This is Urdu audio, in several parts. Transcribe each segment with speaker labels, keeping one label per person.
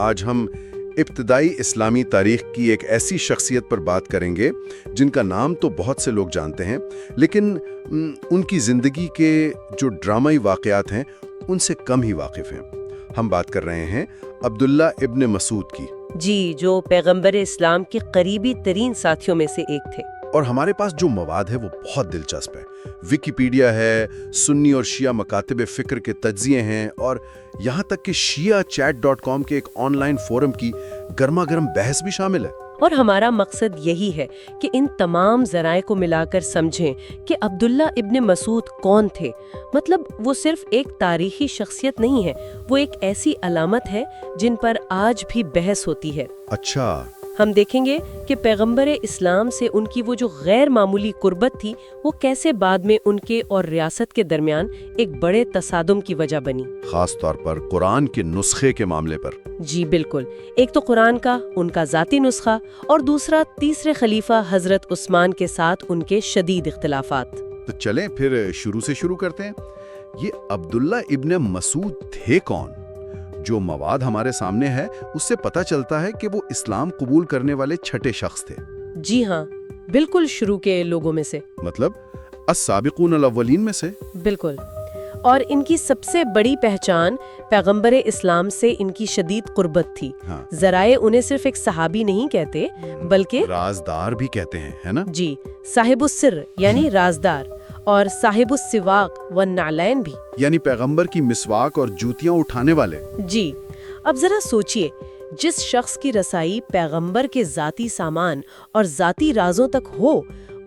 Speaker 1: آج ہم ابتدائی اسلامی تاریخ کی ایک ایسی شخصیت پر بات کریں گے جن کا نام تو بہت سے لوگ جانتے ہیں، لیکن ان کی زندگی کے جو ڈرامائی واقعات ہیں ان سے کم ہی واقف ہیں۔ ہم بات کر رہے ہیں عبداللہ ابن مسعود کی۔
Speaker 2: جی، جو پیغمبر اسلام کے قریبی ترین ساتھیوں میں سے ایک تھے۔
Speaker 1: اور ہمارے پاس جو مواد ہے وہ بہت دلچسپ ہے۔ ویکیپیڈیا ہے، سنی اور شیعہ مکاتب فکر کے تجزیے ہیں، اور یہاں تک کہ shiachat.com کے ایک آن لائن فورم کی گرما گرم بحث بھی شامل ہے۔
Speaker 2: اور ہمارا مقصد یہی ہے کہ ان تمام ذرائع کو ملا کر سمجھیں کہ عبداللہ ابن مسعود کون تھے۔ مطلب وہ صرف ایک تاریخی شخصیت نہیں ہے، وہ ایک ایسی علامت ہے جن پر آج بھی بحث ہوتی ہے۔
Speaker 1: اچھا،
Speaker 2: ہم دیکھیں گے کہ پیغمبر اسلام سے ان کی وہ جو غیر معمولی قربت تھی، وہ کیسے بعد میں ان کے اور ریاست کے درمیان ایک بڑے تصادم کی وجہ بنی،
Speaker 1: خاص طور پر قرآن کے نسخے کے معاملے پر۔
Speaker 2: جی بالکل، ایک تو قرآن کا ان کا ذاتی نسخہ، اور دوسرا تیسرے خلیفہ حضرت عثمان کے ساتھ ان کے شدید اختلافات۔
Speaker 1: تو چلیں پھر شروع سے شروع کرتے ہیں۔ یہ عبداللہ ابن مسعود تھے کون؟ جو مواد ہمارے سامنے ہے اس سے پتہ چلتا ہے کہ وہ اسلام قبول کرنے والے چھٹے شخص تھے۔
Speaker 2: جی ہاں، بالکل شروع کے لوگوں میں سے،
Speaker 1: مطلب السابقون الاولین میں سے۔
Speaker 2: بالکل، اور ان کی سب سے بڑی پہچان پیغمبر اسلام سے ان کی شدید قربت تھی۔ ذرائع انہیں صرف ایک صحابی نہیں کہتے بلکہ
Speaker 1: رازدار بھی کہتے ہیں، ہے نا؟
Speaker 2: جی، صاحب السر یعنی رازدار، اور صاحب السواق والنعلین بھی،
Speaker 1: یعنی پیغمبر کی مسواک اور جوتیاں اٹھانے والے۔
Speaker 2: جی، اب ذرا سوچئے، جس شخص کی رسائی پیغمبر کے ذاتی سامان اور ذاتی رازوں تک ہو،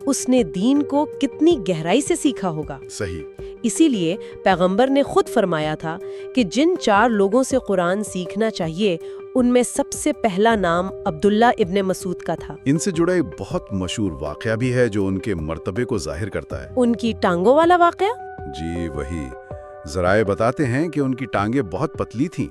Speaker 2: اس نے دین کو کتنی گہرائی سے سیکھا ہوگا۔
Speaker 1: صحیح۔
Speaker 2: اسی لیے پیغمبر نے خود فرمایا تھا کہ جن 4 لوگوں سے قرآن سیکھنا چاہیے ان میں سب سے پہلا نام عبداللہ ابن مسعود کا تھا۔
Speaker 1: ان سے جڑا ایک بہت مشہور واقعہ بھی ہے جو ان کے مرتبے کو ظاہر کرتا ہے۔
Speaker 2: ان کی ٹانگوں والا واقعہ؟
Speaker 1: جی وہی۔ ذرائع بتاتے ہیں کہ ان کی ٹانگیں بہت پتلی تھیں۔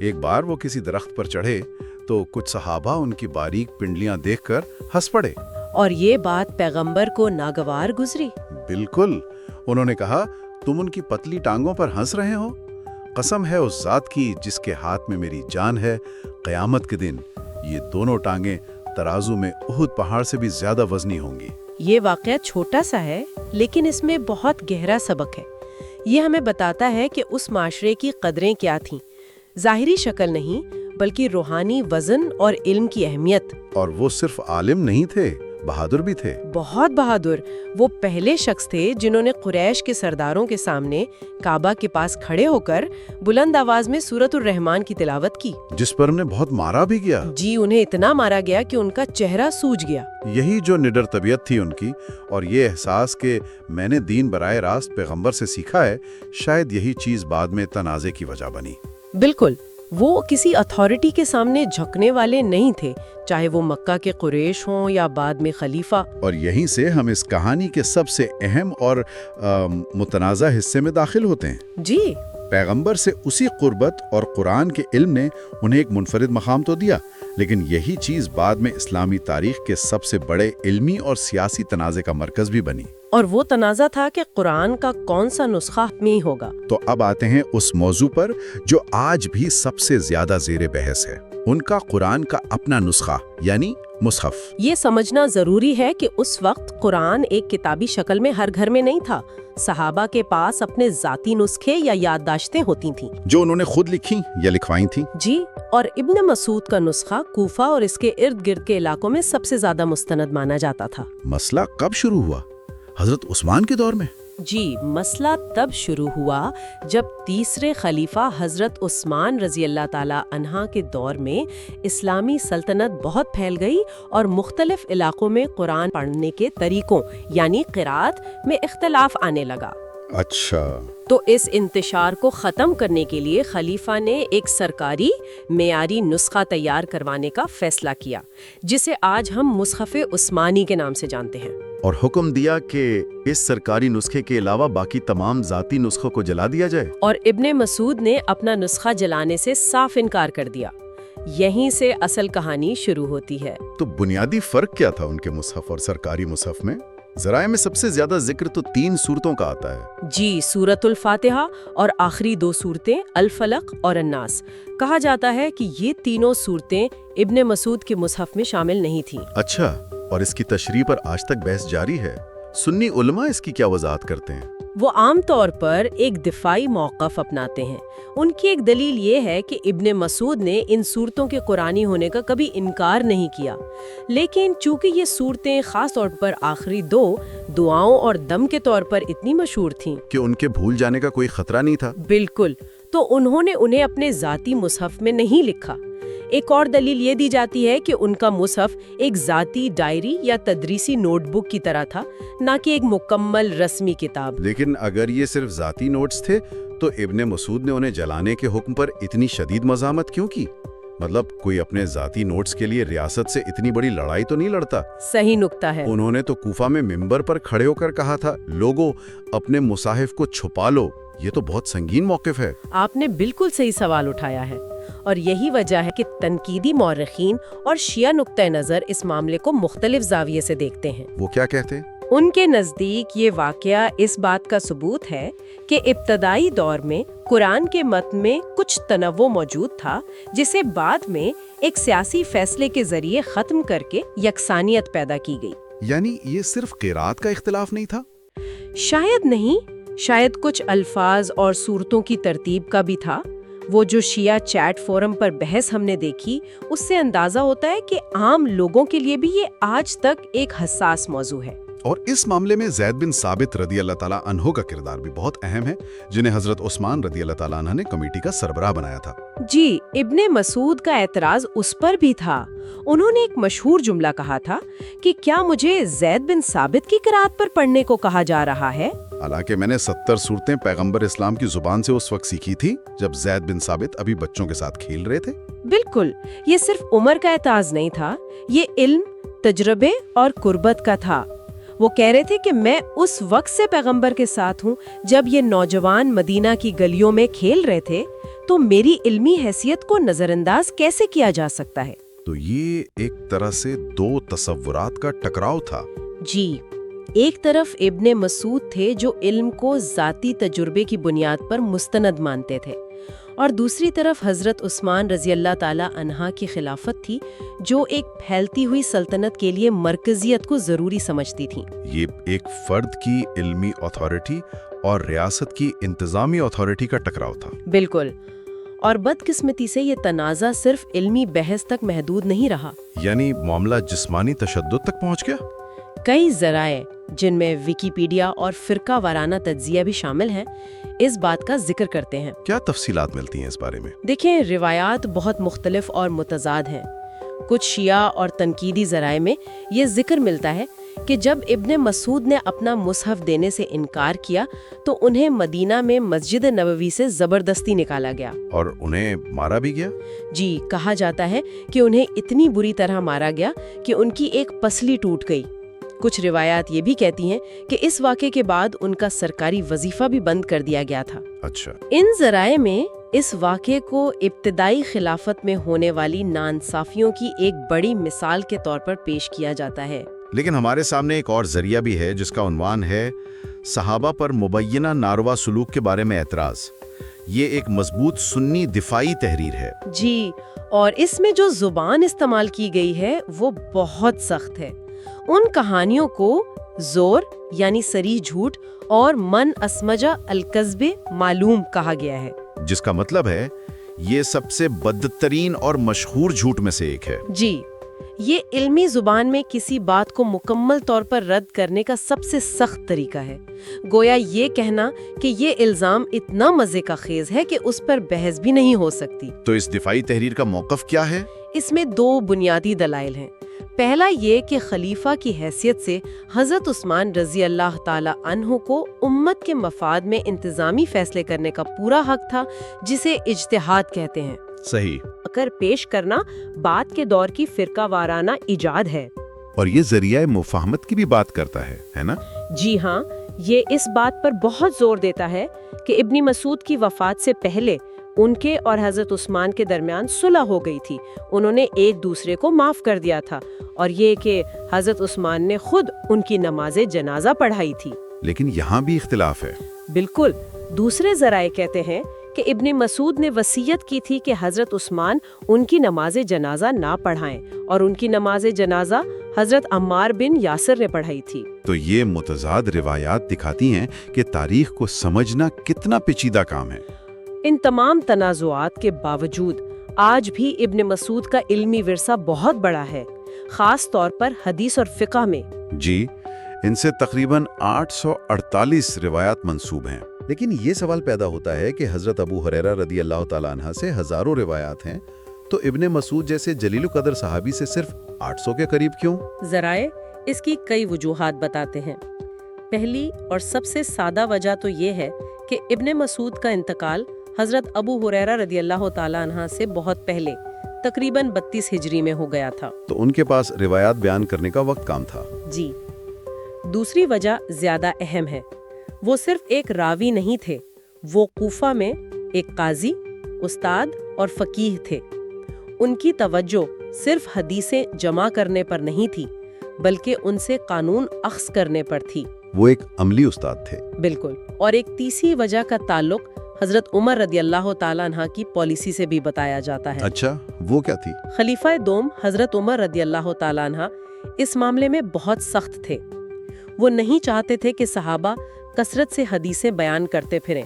Speaker 1: ایک بار وہ کسی درخت پر چڑھے تو کچھ صحابہ ان کی باریک پنڈلیاں دیکھ کر ہنس پڑے۔
Speaker 2: اور یہ بات پیغمبر کو ناگوار گزری۔
Speaker 1: بالکل، انہوں نے کہا، تم ان کی پتلی ٹانگوں پر ہنس رہے ہو؟ قسم ہے اس ذات کی جس کے ہاتھ میں میری جان ہے، قیامت کے دن یہ دونوں ٹانگیں ترازو میں احد پہاڑ سے بھی زیادہ وزنی ہوں گی۔
Speaker 2: یہ واقعہ چھوٹا سا ہے لیکن اس میں بہت گہرا سبق ہے۔ یہ ہمیں بتاتا ہے کہ اس معاشرے کی قدریں کیا تھیں، ظاہری شکل نہیں بلکہ روحانی وزن اور علم کی اہمیت۔
Speaker 1: اور وہ صرف عالم نہیں تھے، بہادر بھی تھے۔
Speaker 2: بہت بہادر۔ وہ پہلے شخص تھے جنہوں نے قریش کے سرداروں کے سامنے کعبہ کے پاس کھڑے ہو کر بلند آواز میں سورۃ الرحمن کی تلاوت کی،
Speaker 1: جس پر انہیں بہت مارا بھی گیا۔
Speaker 2: جی، انہیں اتنا مارا گیا کہ ان کا چہرہ سوج گیا۔
Speaker 1: یہی جو نڈر طبیعت تھی ان کی، اور یہ احساس کہ میں نے دین براہ راست پیغمبر سے سیکھا ہے، شاید یہی چیز بعد میں تنازع کی وجہ بنی۔
Speaker 2: بالکل، وہ کسی اتھارٹی کے سامنے جھکنے والے نہیں تھے، چاہے وہ مکہ کے قریش ہوں یا بعد میں خلیفہ۔
Speaker 1: اور یہیں سے ہم اس کہانی کے سب سے اہم اور متنازع حصے میں داخل ہوتے ہیں۔
Speaker 2: جی،
Speaker 1: پیغمبر سے اسی قربت اور قرآن کے علم نے انہیں ایک منفرد مقام تو دیا، لیکن یہی چیز بعد میں اسلامی تاریخ کے سب سے بڑے علمی اور سیاسی تنازع کا مرکز بھی بنی۔
Speaker 2: اور وہ تنازع تھا کہ قرآن کا کون سا نسخہ حتمی ہوگا۔
Speaker 1: تو اب آتے ہیں اس موضوع پر جو آج بھی سب سے زیادہ زیر بحث ہے، ان کا قرآن کا اپنا نسخہ یعنی مصحف۔
Speaker 2: یہ سمجھنا ضروری ہے کہ اس وقت قرآن ایک کتابی شکل میں ہر گھر میں نہیں تھا۔ صحابہ کے پاس اپنے ذاتی نسخے یا یادداشتیں ہوتی تھیں
Speaker 1: جو انہوں نے خود لکھی یا لکھوائی تھیں۔
Speaker 2: جی، اور ابن مسعود کا نسخہ کوفہ اور اس کے ارد گرد کے علاقوں میں سب سے زیادہ مستند مانا جاتا تھا۔ مسئلہ
Speaker 1: کب شروع ہوا؟ حضرت عثمان کے دور میں؟
Speaker 2: جی، مسئلہ تب شروع ہوا جب تیسرے خلیفہ حضرت عثمان رضی اللہ تعالی عنہ کے دور میں اسلامی سلطنت بہت پھیل گئی اور مختلف علاقوں میں قرآن پڑھنے کے طریقوں یعنی قرات میں اختلاف آنے لگا۔
Speaker 1: اچھا،
Speaker 2: تو اس انتشار کو ختم کرنے کے لیے خلیفہ نے ایک سرکاری معیاری نسخہ تیار کروانے کا فیصلہ کیا، جسے آج ہم مصحف عثمانی کے نام سے جانتے ہیں،
Speaker 1: اور حکم دیا کہ اس سرکاری نسخے کے علاوہ باقی تمام ذاتی نسخوں کو جلا دیا جائے۔
Speaker 2: اور ابن مسعود نے اپنا نسخہ جلانے سے صاف انکار کر دیا۔ یہیں سے اصل کہانی شروع ہوتی ہے۔
Speaker 1: تو بنیادی فرق کیا تھا ان کے مصحف اور سرکاری مصحف میں؟ ذرائع میں سب سے زیادہ ذکر تو 3 صورتوں کا آتا ہے۔
Speaker 2: جی، سورۃ الفاتحہ اور آخری 2 صورتیں الفلق اور الناس۔ کہا جاتا ہے کہ یہ تینوں صورتیں ابن مسعود کے مصحف میں شامل نہیں تھیں۔
Speaker 1: اچھا، اور اس کی تشریح پر آج تک بحث جاری ہے۔ سنی علماء اس کی کیا وضاحت کرتے ہیں؟
Speaker 2: وہ عام طور پر ایک دفاعی موقف اپناتے ہیں۔ ان کی ایک دلیل یہ ہے کہ ابن مسعود نے ان صورتوں کے قرآنی ہونے کا کبھی انکار نہیں کیا، لیکن چونکہ یہ صورتیں خاص طور پر آخری 2 دعاؤں اور دم کے طور پر اتنی مشہور تھیں
Speaker 1: کہ ان کے بھول جانے کا کوئی خطرہ نہیں تھا۔
Speaker 2: بالکل، تو انہوں نے انہیں اپنے ذاتی مصحف میں نہیں لکھا۔ ایک اور دلیل یہ دی جاتی ہے کہ ان کا مصحف ایک ذاتی ڈائری یا تدریسی نوٹ بک کی طرح تھا، نہ کہ ایک مکمل رسمی کتاب۔
Speaker 1: لیکن اگر یہ صرف ذاتی نوٹس تھے تو ابن مسعود نے انہیں جلانے کے حکم پر اتنی شدید مزاحمت کیوں کی؟ مطلب کوئی اپنے ذاتی نوٹس کے لیے ریاست سے اتنی بڑی لڑائی تو نہیں لڑتا۔
Speaker 2: صحیح نکتہ ہے۔
Speaker 1: انہوں نے تو کوفہ میں ممبر پر کھڑے ہو کر کہا تھا، لوگوں اپنے مصاحف کو چھپا لو۔ یہ تو بہت سنگین موقف ہے۔
Speaker 2: آپ نے بالکل صحیح سوال اٹھایا ہے، اور یہی وجہ ہے کہ تنقیدی مورخین اور شیعہ نقطہ نظر اس معاملے کو مختلف زاویے سے دیکھتے ہیں۔
Speaker 1: وہ کیا کہتے ہیں؟
Speaker 2: ان کے نزدیک یہ واقعہ اس بات کا ثبوت ہے کہ ابتدائی دور میں قرآن کے متن میں کچھ تنوع موجود تھا، جسے بعد میں ایک سیاسی فیصلے کے ذریعے ختم کر کے یکسانیت پیدا کی گئی۔
Speaker 1: یعنی یہ صرف قرات کا اختلاف نہیں تھا؟
Speaker 2: شاید نہیں، شاید کچھ الفاظ اور صورتوں کی ترتیب کا بھی تھا۔ وہ جو شیعہ چیٹ فورم پر بحث ہم نے دیکھی، اس سے اندازہ ہوتا ہے کہ عام لوگوں کے لیے بھی یہ آج تک ایک حساس موضوع ہے۔
Speaker 1: اور اس معاملے میں زید بن ثابت رضی اللہ تعالیٰ عنہ کا کردار بھی بہت اہم ہے، جنہیں حضرت عثمان رضی اللہ تعالیٰ عنہ نے کمیٹی کا سربراہ بنایا تھا۔
Speaker 2: جی، ابن مسعود کا اعتراض اس پر بھی تھا۔ انہوں نے ایک مشہور جملہ کہا تھا کہ کیا مجھے زید بن ثابت کی قرات پر پڑھنے کو کہا جا رہا ہے؟
Speaker 1: حالانکہ میں نے 70 صورتیں پیغمبر اسلام کی زبان سے اس وقت سیکھی تھی جب زید بن ثابت ابھی بچوں کے ساتھ کھیل رہے تھے۔
Speaker 2: بالکل، یہ صرف عمر کا اعتراض نہیں تھا، یہ علم، تجربے اور قربت کا تھا۔ وہ کہہ رہے تھے کہ میں اس وقت سے پیغمبر کے ساتھ ہوں جب یہ نوجوان مدینہ کی گلیوں میں کھیل رہے تھے، تو میری علمی حیثیت کو نظر انداز کیسے کیا جا سکتا ہے؟
Speaker 1: تو یہ ایک طرح سے 2 تصورات کا ٹکراؤ تھا۔
Speaker 2: جی، ایک طرف ابن مسعود تھے جو علم کو ذاتی تجربے کی بنیاد پر مستند مانتے تھے، اور دوسری طرف حضرت عثمان رضی اللہ تعالی عنہ کی خلافت تھی جو ایک پھیلتی ہوئی سلطنت کے لیے مرکزیت کو ضروری سمجھتی تھی۔
Speaker 1: یہ ایک فرد کی علمی اتھارٹی اور ریاست کی انتظامی اتھارٹی کا ٹکراؤ تھا۔
Speaker 2: بالکل، اور بدقسمتی سے یہ تنازع صرف علمی بحث تک محدود نہیں رہا۔
Speaker 1: یعنی معاملہ جسمانی تشدد تک پہنچ گیا؟
Speaker 2: کئی ذرائع، جن میں ویکیپیڈیا اور فرقہ وارانہ تجزیہ بھی شامل ہیں، اس بات کا ذکر کرتے ہیں۔
Speaker 1: کیا تفصیلات ملتی ہیں اس بارے میں؟
Speaker 2: دیکھیں، روایات بہت مختلف اور متضاد ہیں۔ کچھ شیعہ اور تنقیدی ذرائع میں یہ ذکر ملتا ہے کہ جب ابن مسعود نے اپنا مصحف دینے سے انکار کیا تو انہیں مدینہ میں مسجد نبوی سے زبردستی نکالا گیا۔
Speaker 1: اور انہیں مارا بھی گیا؟
Speaker 2: جی، کہا جاتا ہے کہ انہیں اتنی بری طرح مارا گیا کہ ان کی ایک پسلی ٹوٹ گئی۔ کچھ روایات یہ بھی کہتی ہیں کہ اس واقعے کے بعد ان کا سرکاری وظیفہ بھی بند کر دیا گیا تھا۔
Speaker 1: اچھا۔
Speaker 2: ان ذرائع میں اس واقعے کو ابتدائی خلافت میں ہونے والی ناانصافیوں کی ایک بڑی مثال کے طور پر پیش کیا جاتا ہے۔
Speaker 1: لیکن ہمارے سامنے ایک اور ذریعہ بھی ہے جس کا عنوان ہے صحابہ پر مبینہ ناروا سلوک کے بارے میں اعتراض۔ یہ ایک مضبوط سنی دفاعی تحریر ہے۔
Speaker 2: جی، اور اس میں جو زبان استعمال کی گئی ہے وہ بہت سخت ہے۔ ان کہانیوں کو زور یعنی صریح جھوٹ اور من اسمجا الکذب معلوم کہا گیا ہے،
Speaker 1: جس کا مطلب ہے یہ سب سے بدترین اور مشہور جھوٹ میں سے ایک ہے۔
Speaker 2: جی، یہ علمی زبان میں کسی بات کو مکمل طور پر رد کرنے کا سب سے سخت طریقہ ہے۔ گویا یہ کہنا کہ یہ الزام اتنا مزے کا خیز ہے کہ اس پر بحث بھی نہیں ہو سکتی۔
Speaker 1: تو اس دفاعی تحریر کا موقف کیا ہے؟
Speaker 2: اس میں 2 بنیادی دلائل ہیں۔ پہلا یہ کہ خلیفہ کی حیثیت سے حضرت عثمان رضی اللہ تعالی عنہ کو امت کے مفاد میں انتظامی فیصلے کرنے کا پورا حق تھا، جسے اجتہاد کہتے ہیں۔
Speaker 1: صحیح۔
Speaker 2: کر پیش کرنا بعد کے دور کی فرقہ وارانہ ایجاد ہے۔
Speaker 1: اور یہ ذریعہ مفاہمت کی بھی بات کرتا ہے نا؟
Speaker 2: جی ہاں، یہ اس بات پر بہت زور دیتا ہے کہ ابن مسعود کی وفات سے پہلے ان کے اور حضرت عثمان کے درمیان صلح ہو گئی تھی، انہوں نے ایک دوسرے کو معاف کر دیا تھا، اور یہ کہ حضرت عثمان نے خود ان کی نماز جنازہ پڑھائی تھی۔
Speaker 1: لیکن یہاں بھی اختلاف ہے۔
Speaker 2: بالکل، دوسرے ذرائع کہتے ہیں کہ ابن مسعود نے وصیت کی تھی کہ حضرت عثمان ان کی نماز جنازہ نہ پڑھائیں، اور ان کی نماز جنازہ حضرت عمار بن یاسر نے پڑھائی تھی۔
Speaker 1: تو یہ متضاد روایات دکھاتی ہیں کہ تاریخ کو سمجھنا کتنا پیچیدہ کام ہے۔
Speaker 2: ان تمام تنازعات کے باوجود آج بھی ابن مسعود کا علمی ورثہ بہت بڑا ہے، خاص طور پر حدیث اور فقہ میں۔
Speaker 1: جی، ان سے تقریباً 848 روایات منسوب ہیں۔ لیکن یہ سوال پیدا ہوتا ہے کہ حضرت ابو ہریرہ رضی اللہ تعالیٰ عنہ سے ہزاروں روایات ہیں، تو ابن مسعود جیسے جلیل القدر صحابی سے صرف 800 کے قریب کیوں؟
Speaker 2: ذرائع اس کی کئی وجوہات بتاتے ہیں۔ پہلی اور سب سے سادہ وجہ تو یہ ہے کہ ابن مسعود کا انتقال حضرت ابو ہریرہ رضی اللہ تعالیٰ عنہ سے بہت پہلے، تقریباً 32 ہجری میں ہو گیا تھا،
Speaker 1: تو ان کے پاس روایات بیان کرنے کا وقت کم تھا۔
Speaker 2: جی۔ دوسری وجہ زیادہ اہم ہے، وہ صرف ایک راوی نہیں تھے، وہ کوفہ میں ایک قاضی، استاد اور فقیہ تھے۔ ان کی توجہ صرف حدیثیں جمع کرنے پر نہیں تھی، بلکہ ان سے قانون اخذ کرنے پر تھی۔
Speaker 1: وہ ایک عملی استاد تھے۔
Speaker 2: بالکل۔ اور ایک تیسری وجہ کا تعلق حضرت عمر رضی اللہ تعالیٰ عنہ کی پالیسی سے بھی بتایا جاتا ہے۔
Speaker 1: اچھا، وہ کیا تھی؟
Speaker 2: خلیفہ دوم حضرت عمر رضی اللہ تعالیٰ عنہ اس معاملے میں بہت سخت تھے۔ وہ نہیں چاہتے تھے کہ صحابہ کثرت سے حدیثیں بیان کرتے پھریں،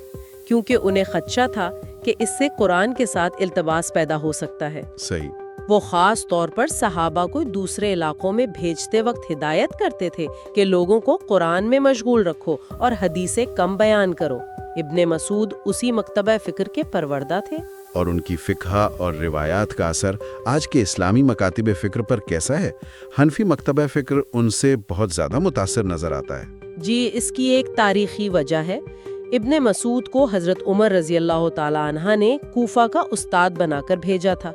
Speaker 2: کیونکہ انہیں خدشہ تھا کہ اس سے قرآن کے ساتھ التباس پیدا ہو سکتا ہے۔
Speaker 1: صحیح۔
Speaker 2: وہ خاص طور پر صحابہ کو دوسرے علاقوں میں بھیجتے وقت ہدایت کرتے تھے کہ لوگوں کو قرآن میں مشغول رکھو اور حدیثیں کم بیان کرو۔ ابن مسعود اسی مکتبہ فکر کے پروردہ تھے۔
Speaker 1: اور ان کی فقہ اور روایات کا اثر آج کے اسلامی مکاتب فکر پر کیسا ہے؟ حنفی مکتبہ فکر ان سے بہت زیادہ متاثر نظر آتا ہے۔
Speaker 2: جی، اس کی ایک تاریخی وجہ ہے۔ ابن مسعود کو حضرت عمر رضی اللہ تعالیٰ عنہ نے کوفہ کا استاد بنا کر بھیجا تھا۔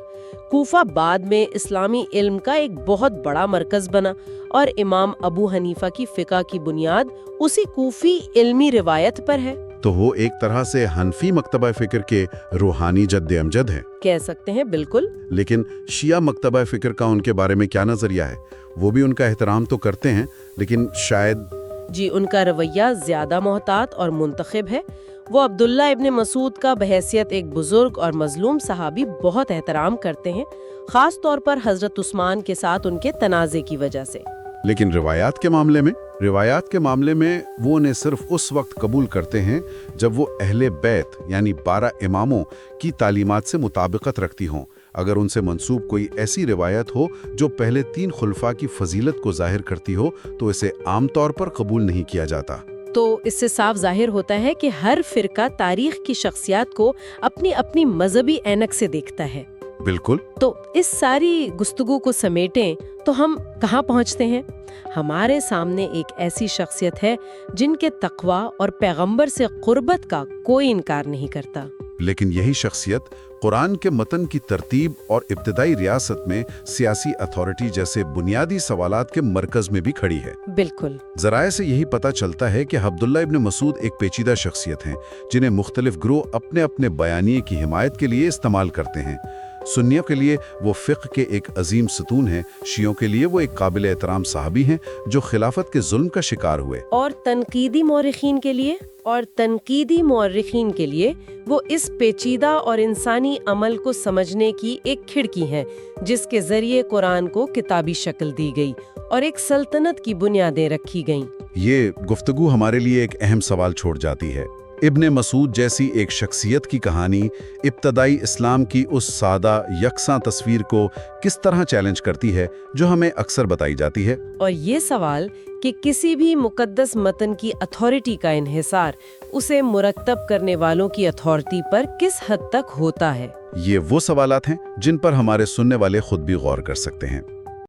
Speaker 2: کوفہ بعد میں اسلامی علم کا ایک بہت بڑا مرکز بنا، اور امام ابو حنیفہ کی فقہ کی بنیاد اسی کوفی علمی روایت پر ہے۔
Speaker 1: تو وہ ایک طرح سے حنفی مکتبہ فکر کے روحانی جد امجد ہیں،
Speaker 2: کہہ سکتے ہیں، بالکل۔
Speaker 1: لیکن شیعہ مکتبہ فکر کا ان کے بارے میں کیا نظریہ ہے؟ وہ بھی ان کا احترام تو کرتے ہیں، لیکن شاید
Speaker 2: جی، ان کا رویہ زیادہ محتاط اور منتخب ہے۔ وہ عبداللہ ابن مسعود کا بحیثیت ایک بزرگ اور مظلوم صحابی بہت احترام کرتے ہیں، خاص طور پر حضرت عثمان کے ساتھ ان کے تنازع کی وجہ سے۔
Speaker 1: لیکن روایات کے معاملے میں وہ انہیں صرف اس وقت قبول کرتے ہیں جب وہ اہل بیت یعنی 12 اماموں کی تعلیمات سے مطابقت رکھتی ہوں۔ اگر ان سے منسوب کوئی ایسی روایت ہو جو پہلے 3 خلفاء کی فضیلت کو ظاہر کرتی ہو تو اسے عام طور پر قبول نہیں کیا جاتا۔
Speaker 2: تو اس سے صاف ظاہر ہوتا ہے کہ ہر فرقہ تاریخ کی شخصیات کو اپنی اپنی مذہبی اینک سے دیکھتا ہے۔
Speaker 1: بالکل۔
Speaker 2: تو اس ساری گفتگو کو سمیٹیں تو ہم کہاں پہنچتے ہیں؟ ہمارے سامنے ایک ایسی شخصیت ہے جن کے تقویٰ اور پیغمبر سے قربت کا کوئی انکار نہیں کرتا۔
Speaker 1: لیکن یہی شخصیت قرآن کے متن کی ترتیب اور ابتدائی ریاست میں سیاسی اتھارٹی جیسے بنیادی سوالات کے مرکز میں بھی کھڑی ہے۔
Speaker 2: بالکل۔
Speaker 1: ذرائع سے یہی پتہ چلتا ہے کہ عبداللہ ابن مسعود ایک پیچیدہ شخصیت ہیں جنہیں مختلف گروہ اپنے اپنے بیانیے کی حمایت کے لیے استعمال کرتے ہیں۔ سنیوں کے لیے وہ فقہ کے ایک عظیم ستون ہیں، شیعوں کے لیے وہ ایک قابل احترام صحابی ہیں جو خلافت کے ظلم کا شکار ہوئے،
Speaker 2: اور تنقیدی مورخین کے لیے وہ اس پیچیدہ اور انسانی عمل کو سمجھنے کی ایک کھڑکی ہے جس کے ذریعے قرآن کو کتابی شکل دی گئی اور ایک سلطنت کی بنیادیں رکھی گئیں۔
Speaker 1: یہ گفتگو ہمارے لیے ایک اہم سوال چھوڑ جاتی ہے۔ ابن مسعود جیسی ایک شخصیت کی کہانی ابتدائی اسلام کی اس سادہ یکساں تصویر کو کس طرح چیلنج کرتی ہے جو ہمیں اکثر بتائی جاتی ہے؟
Speaker 2: اور یہ سوال کہ کسی بھی مقدس متن کی اتھارٹی کا انحصار اسے مرتب کرنے والوں کی اتھارٹی پر کس حد تک ہوتا ہے،
Speaker 1: یہ وہ سوالات ہیں جن پر ہمارے سننے والے خود بھی غور کر سکتے ہیں۔